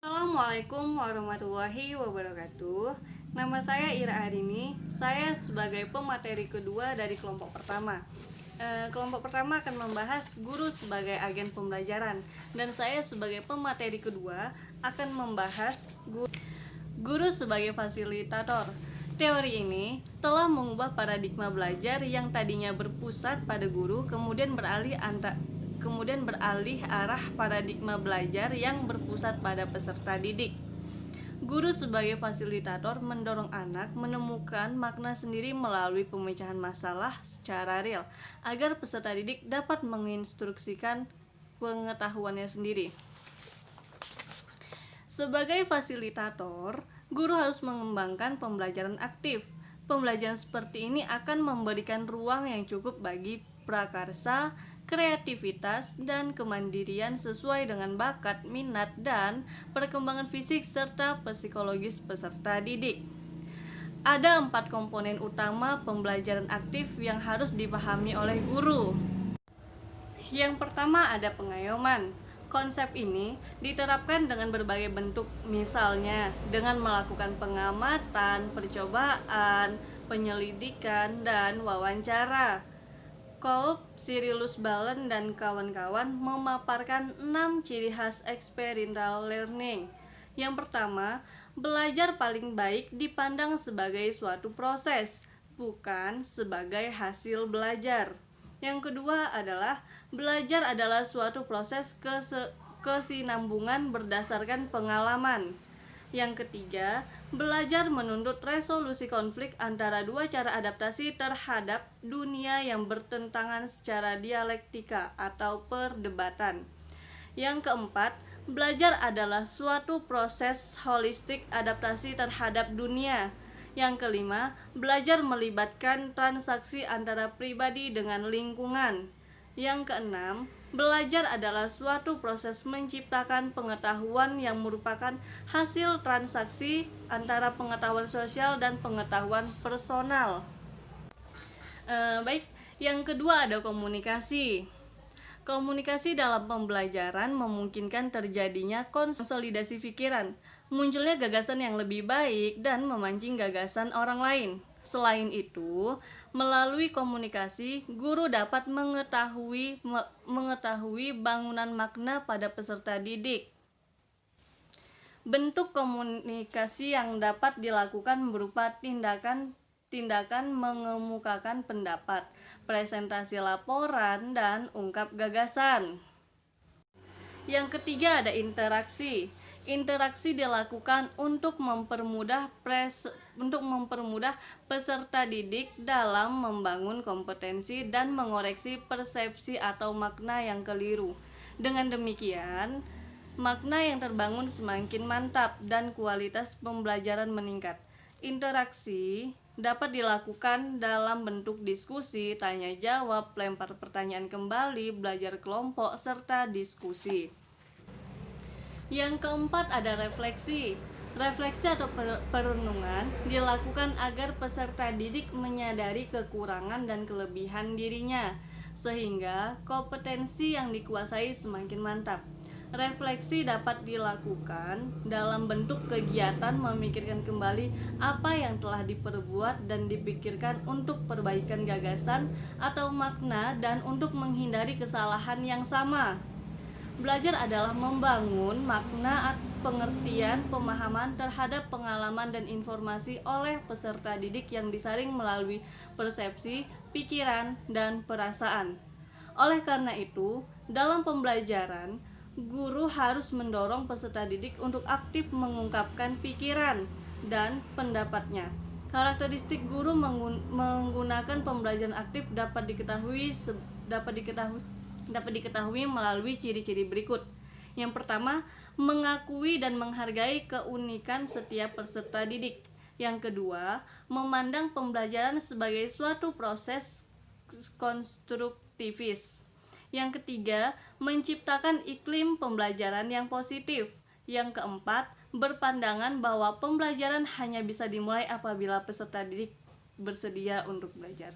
Assalamualaikum warahmatullahi wabarakatuh. Nama saya Ira Arini. Saya sebagai pemateri kedua dari kelompok pertama. Kelompok pertama akan membahas guru sebagai agen pembelajaran, dan saya sebagai pemateri kedua akan membahas guru sebagai fasilitator. Teori ini telah mengubah paradigma belajar yang tadinya berpusat pada guru, kemudian beralih arah paradigma belajar yang berpusat pada peserta didik. Guru sebagai fasilitator mendorong anak menemukan makna sendiri melalui pemecahan masalah secara real, agar peserta didik dapat menginstruksikan pengetahuannya sendiri. Sebagai fasilitator, guru harus mengembangkan pembelajaran aktif. Pembelajaran seperti ini akan memberikan ruang yang cukup bagi prakarsa, kreativitas, dan kemandirian sesuai dengan bakat, minat, dan perkembangan fisik serta psikologis peserta didik. Ada 4 komponen utama pembelajaran aktif yang harus dipahami oleh guru. Yang pertama ada pengayoman. Konsep ini diterapkan dengan berbagai bentuk, misalnya dengan melakukan pengamatan, percobaan, penyelidikan, dan wawancara. Kolb, Cyrillus Balen, dan kawan-kawan memaparkan 6 ciri khas experiential learning. Yang pertama, belajar paling baik dipandang sebagai suatu proses, bukan sebagai hasil belajar. Yang kedua adalah belajar adalah suatu proses kesinambungan berdasarkan pengalaman. Yang ketiga, belajar menuntut resolusi konflik antara dua cara adaptasi terhadap dunia yang bertentangan secara dialektika atau perdebatan. Yang keempat, belajar adalah suatu proses holistik adaptasi terhadap dunia. Yang kelima, belajar melibatkan transaksi antara pribadi dengan lingkungan. Yang keenam, belajar adalah suatu proses menciptakan pengetahuan yang merupakan hasil transaksi antara pengetahuan sosial dan pengetahuan personal. Yang kedua ada komunikasi. Komunikasi dalam pembelajaran memungkinkan terjadinya konsolidasi pikiran, munculnya gagasan yang lebih baik, dan memancing gagasan orang lain. Selain itu, melalui komunikasi, guru dapat mengetahui bangunan makna pada peserta didik. Bentuk komunikasi yang dapat dilakukan berupa tindakan mengemukakan pendapat, presentasi laporan, dan ungkap gagasan. Yang ketiga ada interaksi. Interaksi dilakukan untuk mempermudah peserta didik dalam membangun kompetensi dan mengoreksi persepsi atau makna yang keliru. Dengan demikian, makna yang terbangun semakin mantap dan kualitas pembelajaran meningkat. Interaksi dapat dilakukan dalam bentuk diskusi, tanya jawab, lempar pertanyaan kembali, belajar kelompok, serta diskusi. Yang keempat ada refleksi. Refleksi atau perenungan dilakukan agar peserta didik menyadari kekurangan dan kelebihan dirinya, sehingga kompetensi yang dikuasai semakin mantap. Refleksi dapat dilakukan dalam bentuk kegiatan memikirkan kembali apa yang telah diperbuat dan dipikirkan untuk perbaikan gagasan atau makna dan untuk menghindari kesalahan yang sama. Belajar adalah membangun makna, pengertian, pemahaman terhadap pengalaman dan informasi oleh peserta didik yang disaring melalui persepsi, pikiran, dan perasaan. Oleh karena itu, dalam pembelajaran, guru harus mendorong peserta didik untuk aktif mengungkapkan pikiran dan pendapatnya. Karakteristik guru menggunakan pembelajaran aktif dapat diketahui melalui ciri-ciri berikut. Yang pertama, mengakui dan menghargai keunikan setiap peserta didik. Yang kedua, memandang pembelajaran sebagai suatu proses konstruktivis. Yang ketiga, menciptakan iklim pembelajaran yang positif. Yang keempat, berpandangan bahwa pembelajaran hanya bisa dimulai apabila peserta didik bersedia untuk belajar.